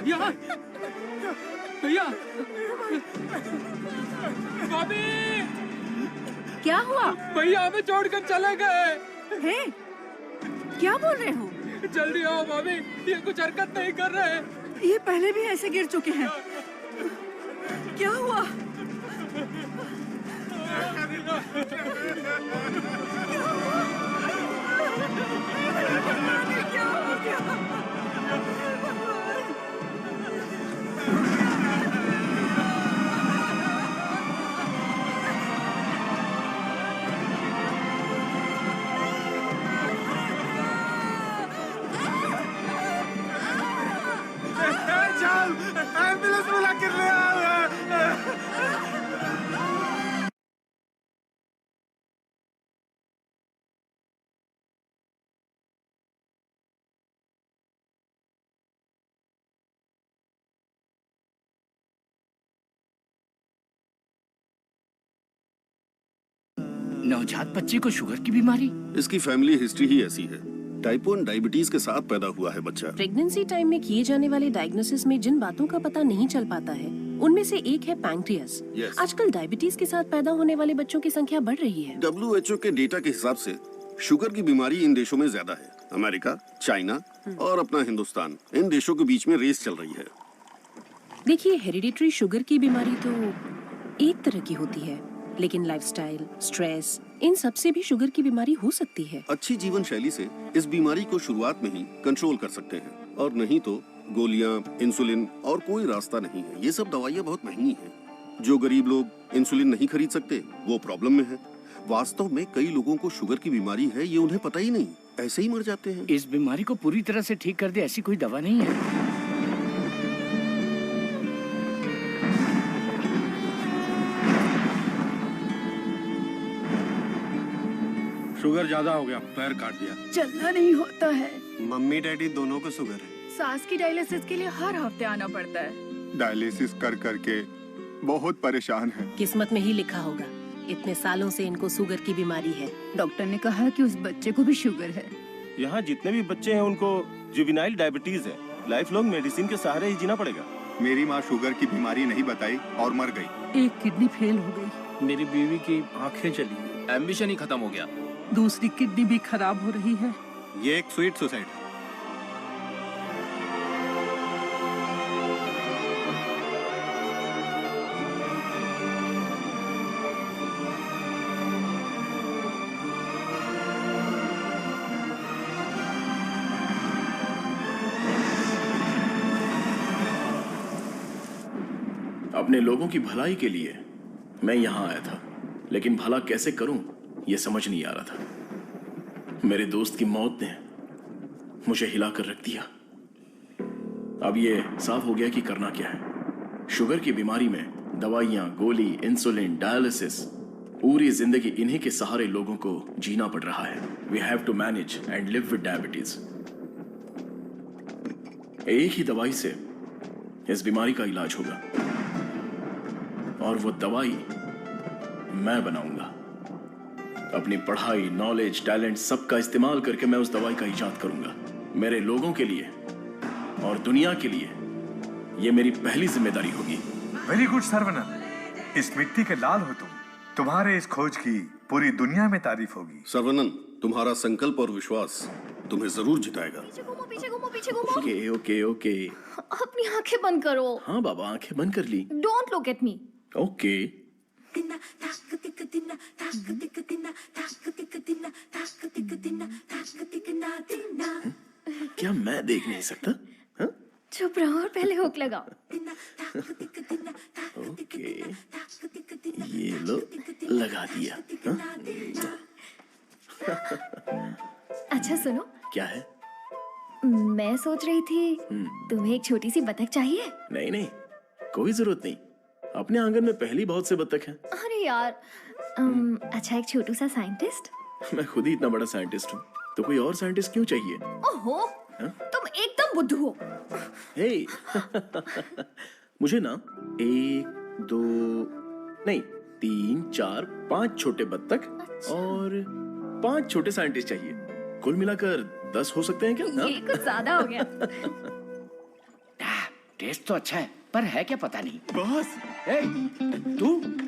यहाँ, भैया, भाभी, क्या हुआ? भैया हमें छोड़कर चले गए। हैं? क्या बोल रहे हो? जल्दी आओ भाभी, ये कुछ हरकत नहीं कर रहे। ये पहले भी ऐसे गिर चुके हैं। क्या हुआ? क्या हो गया? एम्बुलेंस बुला कर ले आओ। नवजात बच्चे को शुगर की बीमारी? इसकी फैमिली हिस्ट्री ही ऐसी है। टाइप 1 डायबिटीज के साथ पैदा हुआ है बच्चा। प्रेगनेंसी टाइम में किए जाने वाले डायग्नोसिस में जिन बातों का पता नहीं चल पाता है उनमें से एक है पैंक्रियास। Yes. आजकल डायबिटीज के साथ पैदा होने वाले बच्चों की संख्या बढ़ रही है। WHO के डेटा के हिसाब से शुगर की बीमारी इन देशों में ज्यादा है। अमेरिका, चाइना और अपना हिंदुस्तान, इन देशों के बीच में रेस चल रही है। देखिए, हेरिडिटरी शुगर की बीमारी तो एक तरह की होती है, लेकिन लाइफस्टाइल, स्ट्रेस, इन सब से भी शुगर की बीमारी हो सकती है। अच्छी जीवन शैली से इस बीमारी को शुरुआत में ही कंट्रोल कर सकते हैं, और नहीं तो गोलियां, इंसुलिन और कोई रास्ता नहीं है। ये सब दवाइयाँ बहुत महंगी हैं। जो गरीब लोग इंसुलिन नहीं खरीद सकते वो प्रॉब्लम में है। वास्तव में कई लोगों को शुगर की बीमारी है, ये उन्हें पता ही नहीं, ऐसे ही मर जाते हैं। इस बीमारी को पूरी तरह से ठीक कर दे ऐसी कोई दवा नहीं है। शुगर ज्यादा हो गया, पैर काट दिया। चलना नहीं होता है। मम्मी डैडी दोनों को शुगर है। सास की डायलिसिस के लिए हर हफ्ते आना पड़ता है। डायलिसिस कर करके बहुत परेशान है। किस्मत में ही लिखा होगा, इतने सालों से इनको शुगर की बीमारी है। डॉक्टर ने कहा कि उस बच्चे को भी शुगर है। यहाँ जितने भी बच्चे हैं उनको जुवेनाइल डायबिटीज है। लाइफ लॉन्ग मेडिसिन के सहारे ही जीना पड़ेगा। मेरी माँ शुगर की बीमारी नहीं बताई और मर गई। एक किडनी फेल हो गई। मेरी बीवी की आंखें चली, एम्बिशन ही खत्म हो गया। दूसरी किडनी भी खराब हो रही है। ये एक स्वीट सुसाइड। अपने लोगों की भलाई के लिए मैं यहाँ आया था, लेकिन भला कैसे करूं ये समझ नहीं आ रहा था। मेरे दोस्त की मौत ने मुझे हिलाकर रख दिया। अब ये साफ हो गया कि करना क्या है। शुगर की बीमारी में दवाइयां, गोली, इंसुलिन, डायलिसिस, पूरी जिंदगी इन्हीं के सहारे लोगों को जीना पड़ रहा है। We have to manage and live with diabetes. एक ही दवाई से इस बीमारी का इलाज होगा, और वो दवाई मैं बनाऊंगा। अपनी पढ़ाई, नॉलेज, टैलेंट सबका इस्तेमाल करके मैं उस दवाई का इजाद करूंगा। मेरे लोगों के लिए और दुनिया के लिए ये मेरी पहली जिम्मेदारी होगी। वेरी गुड सर्वनन, इस मिट्टी के लाल हो तुम। तुम्हारे इस खोज की पूरी दुनिया में तारीफ होगी। सर्वनन, तुम्हारा संकल्प और विश्वास तुम्हें जरूर जिताएगा। पीछे घूमो, पीछे घूमो, पीछे घूमो। Okay okay okay. अपनी आंखें बंद करो। हाँ बाबा, आंखें बंद कर ली। Don't look at me. Okay. क्या मैं देख नहीं सकता? हाँ? चुप रहो और पहले हुक लगाओ। ओके, ये लो, लगा दिया। हाँ? अच्छा सुनो, क्या है? मैं सोच रही थी तुम्हें एक छोटी सी बतख चाहिए। नहीं नहीं, कोई जरूरत नहीं। अपने आंगन में पहली बहुत से बत्तख हैं। अरे यार, अच्छा एक छोटू सा साइंटिस्ट। मैं खुद ही इतना बड़ा साइंटिस्ट हूँ, तो कोई और साइंटिस्ट क्यों चाहिए? ओहो, हाँ? तुम एकदम बुद्धू हो। हे, मुझे ना 1, 2, नहीं 3, 4, 5 छोटे बत्तख और 5 छोटे साइंटिस्ट चाहिए। कुल मिलाकर 10 हो सकते हैं क्या? ये कुछ ज्यादा हो गया। टेस्ट तो अच्छा है, पर है क्या पता नहीं। बॉस,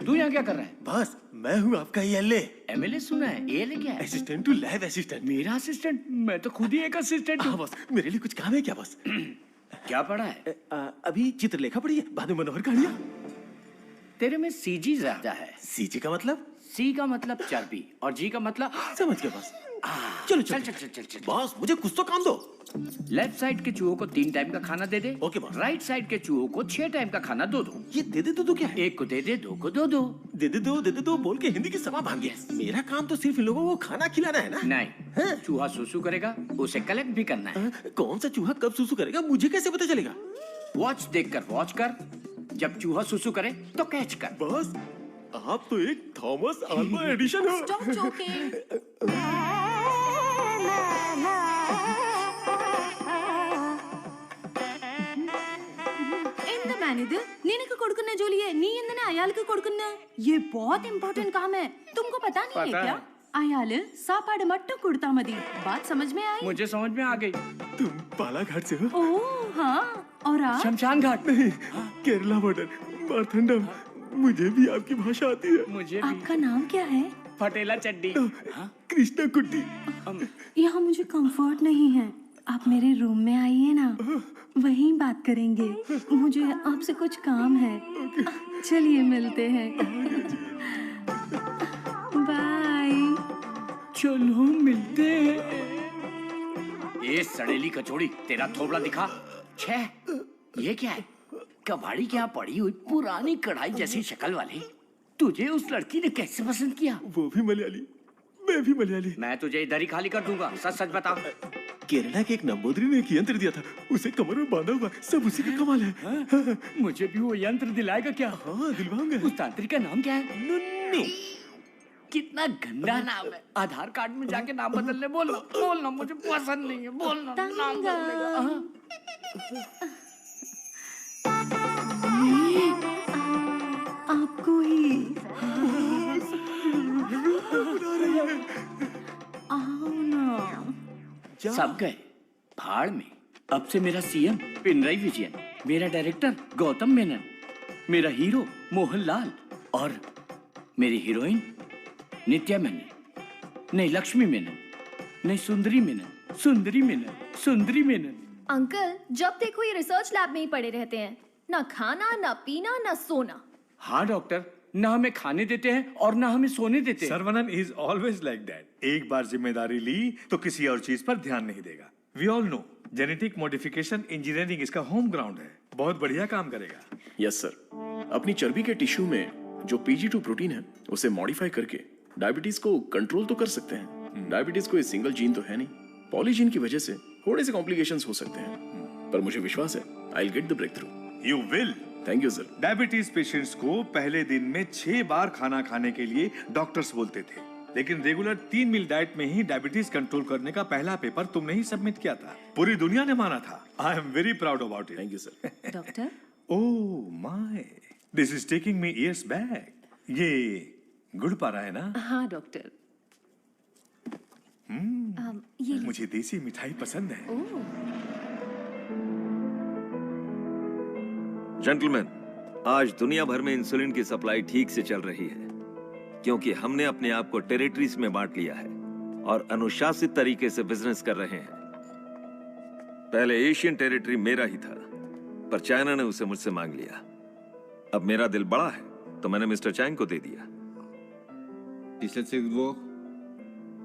तू यहाँ क्या कर रहा है? बॉस, मैं हूँ आपका एएलए। एमएलए सुना है, एएलए क्या है? Assistant to lab assistant. मेरा असिस्टेंट? मैं तो खुद ही एक असिस्टेंट हूँ। बॉस, मेरे लिए कुछ काम है क्या बॉस? क्या पढ़ा है? अभी चित्रलेखा पढ़ी है, बाद में मनोहर कहानियां। तेरे में सीजी ज्यादा है। सीजी का मतलब? सी का मतलब चर्बी और जी का मतलब समझ गया बॉस। चलो चल चल चल चल चल। बॉस, मुझे कुछ तो काम दो। लेफ्ट साइड के चूहों को 3 टाइम का खाना दे दे। Okay boss. राइट साइड के चूहों को 6 टाइम का खाना दो। ये दे दे तो क्या है? एक को दे दे, 2 को दो। दे दे दो बोल के हिंदी की सभा भाग गया। मेरा काम तो सिर्फ इन लोगों को खाना खिलाना है ना? नहीं, चूहा सुसु करेगा, उसे कलेक्ट भी करना है। कौन सा चूहा कब सुसु करेगा मुझे कैसे पता चलेगा? वॉच देखकर वॉच कर, जब चूहा सुसु करे तो कैच कर। बॉस, आप तो एक थॉमस अल्वा एडिशन हो। Stop joking. నీకు కొడుకున్న జోలి है నీ इंदने आयाल के కొడుకున్న ये बहुत इम्पोर्टेंट काम है, तुमको पता नहीं है क्या? आयाल सापाड़ मट्टू कुड़ता मदी, बात समझ में आई? मुझे समझ में आ गई। तुम बालाघाट से हो? ओह हाँ, और आप? शमशान घाट। नहीं, केरला बॉर्डर, मारथंडम। मुझे भी आपकी भाषा आती है। मुझे भी। आपका नाम क्या है? फटेला चड्डी। कृष्णा कुट्टी। यहाँ मुझे कंफर्ट नहीं है, आप मेरे रूम में आइए ना, वहीं बात करेंगे। मुझे आपसे कुछ काम है, चलिए मिलते हैं। बाय। चलो मिलते हैं। ये सड़ेली कचौड़ी, तेरा थोबड़ा दिखा। छे, ये क्या है? कबाड़ी क्या पड़ी हुई पुरानी कढ़ाई जैसी शक्ल वाली। तुझे उस लड़की ने कैसे पसंद किया? वो भी मलयाली, मैं भी मलयाली। मैं तुझे इधर ही खाली कर दूंगा, सच सच बता। केरला के एक नंबूदरी ने एक यंत्र दिया था, उसे कमर में बांधा हुआ, सब उसी का कमाल है। हाँ? मुझे भी वो यंत्र दिलाएगा क्या? हाँ, दिलवाऊंगा। उस तांत्रिक का नाम क्या है? नुन्नू। कितना गंदा नाम है। आधार कार्ड में जाके नाम बदलने बोलना, मुझे पसंद नहीं है। बोलना नाम बदलेगा। आपको ही आओ ना। सब गए भाड़ में। अब से मेरा सीएम पिनराई विजयन, मेरा डायरेक्टर गौतम मेनन, मेरा हीरो मोहनलाल और मेरी हीरोइन नित्या मेनन, नहीं लक्ष्मी मेनन, नहीं सुंदरी मेनन, सुंदरी मेनन, सुंदरी मेनन। अंकल, जब देखो ये रिसर्च लैब में ही पड़े रहते हैं, ना खाना ना पीना ना सोना। हाँ डॉक्टर, ना हमें खाने देते हैं और ना हमें सोने देते हैं। Saravanan is always like that. एक बार जिम्मेदारी ली तो किसी और चीज पर ध्यान नहीं देगा। We all know genetic modification engineering इसका होम ग्राउंड है, बहुत बढ़िया काम करेगा। यस सर, अपनी चर्बी के टिश्यू में जो PG2 प्रोटीन है उसे मॉडिफाई करके डायबिटीज को कंट्रोल तो कर सकते हैं। डायबिटीज कोई सिंगल जीन तो है नहीं, पॉलीजीन की वजह से थोड़े से कॉम्प्लिकेशंस हो सकते हैं, पर मुझे विश्वास है I will get the breakthrough. You will. Thank you sir. Diabetes patients को पहले दिन में 6 बार खाना खाने के लिए डॉक्टर्स बोलते थे, लेकिन रेगुलर 3 मील डाइट में ही डायबिटीज कंट्रोल करने का पहला पेपर तुमने ही सबमिट किया था। पूरी दुनिया ने माना था। आई am very proud about it. Thank you sir. Doctor, oh my, this is taking me years back. ये गुड़ पा रहा है ना? हाँ डॉक्टर। ये मुझे देसी मिठाई पसंद है। जेंटलमैन, आज दुनिया भर में इंसुलिन की सप्लाई ठीक से चल रही है, क्योंकि हमने अपने आप को टेरिटरीज में बांट लिया है और अनुशासित तरीके से बिजनेस कर रहे हैं। पहले एशियन टेरिटरी मेरा ही था, पर चाइना ने उसे मुझसे मांग लिया। अब मेरा दिल बड़ा है तो मैंने मिस्टर चैंग को दे दिया। Після цих двох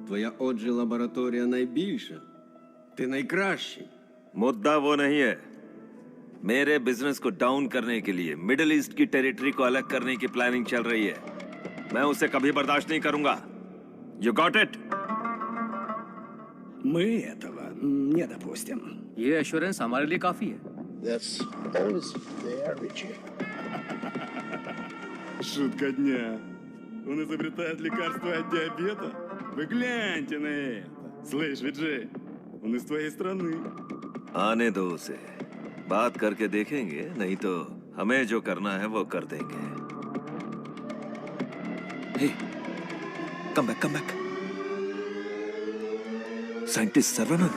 твоя отже лабораторія найбільша. Ти найкращий. मुद्दा वो नहीं है। मेरे बिजनेस को डाउन करने के लिए मिडिल ईस्ट की टेरिटरी को अलग करने की प्लानिंग चल रही है। मैं उसे कभी बर्दाश्त नहीं करूंगा। You got it? Мы этого не допустим. ये एश्योरेंस हमारे लिए काफी है। That's always there, Richie. Шутка дня. Он изобретает лекарство от диабета. Вы гляньте на это. Слышь, Виджей, он из твоей страны. आने दो उसे, बात करके देखेंगे, नहीं तो हमें जो करना है वो कर देंगे। Hey, come back, come back. Scientist Saravanan.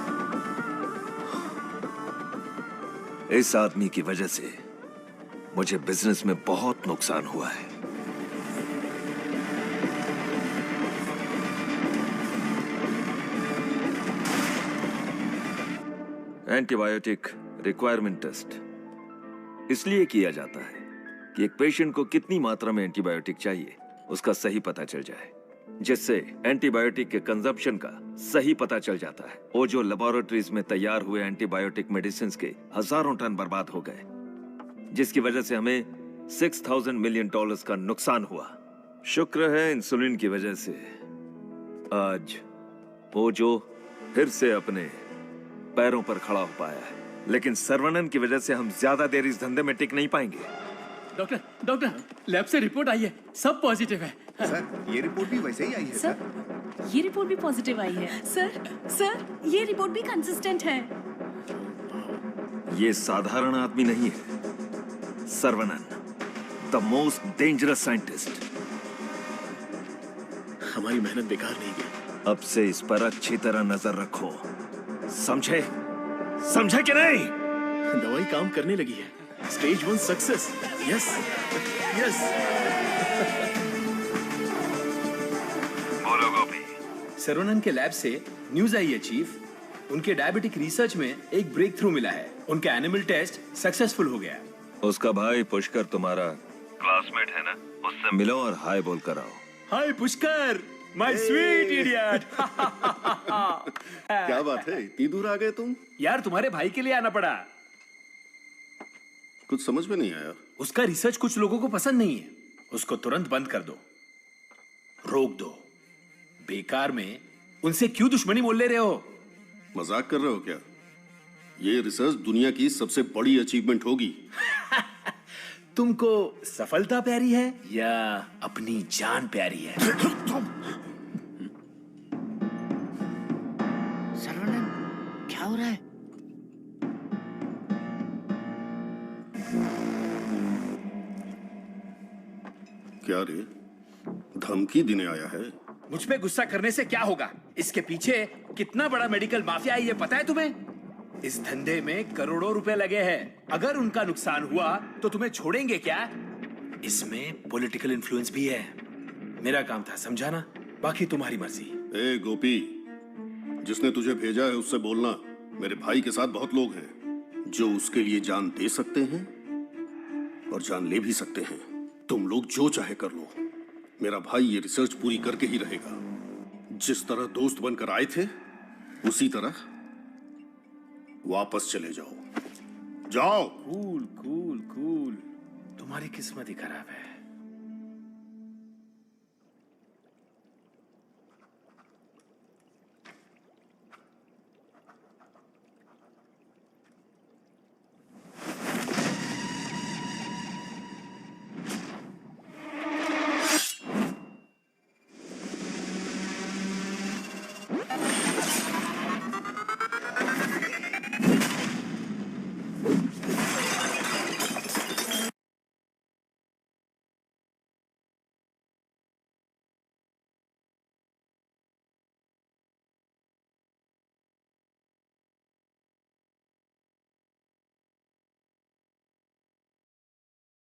इस आदमी की वजह से मुझे बिजनेस में बहुत नुकसान हुआ है। एंटीबायोटिक रिक्वायरमेंट टेस्ट इसलिए किया जाता है कि एक पेशेंट को कितनी मात्रा में एंटीबायोटिक चाहिए उसका सही पता चल जाए, जिससे एंटीबायोटिक के कंजप्शन का सही पता चल जाता है। वो जो लेबोरेटरीज में तैयार हुए एंटीबायोटिक मेडिसिन के हजारों टन बर्बाद हो गए, जिसकी वजह से हमें $6,000 मिलियन का नुकसान हुआ। शुक्र है इंसुलिन की वजह से आज वो जो फिर से अपने पैरों पर खड़ा हो पाया है, लेकिन सर्वनन की वजह से हम ज्यादा देर इस धंधे में टिक नहीं पाएंगे। डॉक्टर, डॉक्टर, लैब से रिपोर्ट आई है, सब पॉजिटिव है। सर, ये रिपोर्ट भी वैसे ही आई है सर। ये रिपोर्ट भी पॉजिटिव आई है। सर, ये रिपोर्ट भी कंसिस्टेंट है। ये साधारण आदमी नहीं है, Saravanan, the most dangerous scientist. हमारी मेहनत बेकार नहीं गई। अब से इस पर अच्छी तरह नजर रखो, समझे? समझे कि नहीं? दवाई काम करने लगी है। Stage 1 success. Yes, yes. बोलो गोपी। सर्वनन के लैब से न्यूज आई है चीफ। उनके डायबिटिक रिसर्च में एक ब्रेक थ्रू मिला है। उनका एनिमल टेस्ट सक्सेसफुल हो गया। उसका भाई पुष्कर तुम्हारा क्लासमेट है ना, उससे मिलो और हाय बोल कर आओ। हाय पुष्कर, माय स्वीट इडियट। क्या बात है, इतनी दूर आ गए तुम? यार तुम्हारे भाई के लिए आना पड़ा। कुछ समझ में नहीं आया। उसका रिसर्च कुछ लोगों को पसंद नहीं है। उसको तुरंत बंद कर दो, रोक दो। बेकार में उनसे क्यों दुश्मनी मोल ले रहे हो? मजाक कर रहे हो क्या? ये रिसर्च दुनिया की सबसे बड़ी अचीवमेंट होगी। तुमको सफलता प्यारी है या अपनी जान प्यारी है? सर्वनन, क्या हो रहा है? क्या रे, धमकी देने आया है? मुझ पे गुस्सा करने से क्या होगा? इसके पीछे कितना बड़ा मेडिकल माफिया है ये पता है तुम्हें? इस धंधे में करोड़ों रुपए लगे हैं। अगर उनका नुकसान हुआ तो तुम्हें छोड़ेंगे क्या? इसमें पॉलिटिकल इन्फ्लुएंस भी है। मेरा काम था समझाना, बाकी तुम्हारी मर्जी। ए गोपी, जिसने तुझे भेजा है उससे बोलना मेरे भाई के साथ बहुत लोग हैं जो उसके लिए जान दे सकते हैं और जान ले भी सकते हैं। तुम लोग जो चाहे कर लो, मेरा भाई ये रिसर्च पूरी करके ही रहेगा। जिस तरह दोस्त बनकर आए थे उसी तरह वापस चले जाओ। जाओ। Cool cool cool. तुम्हारी किस्मत ही खराब है।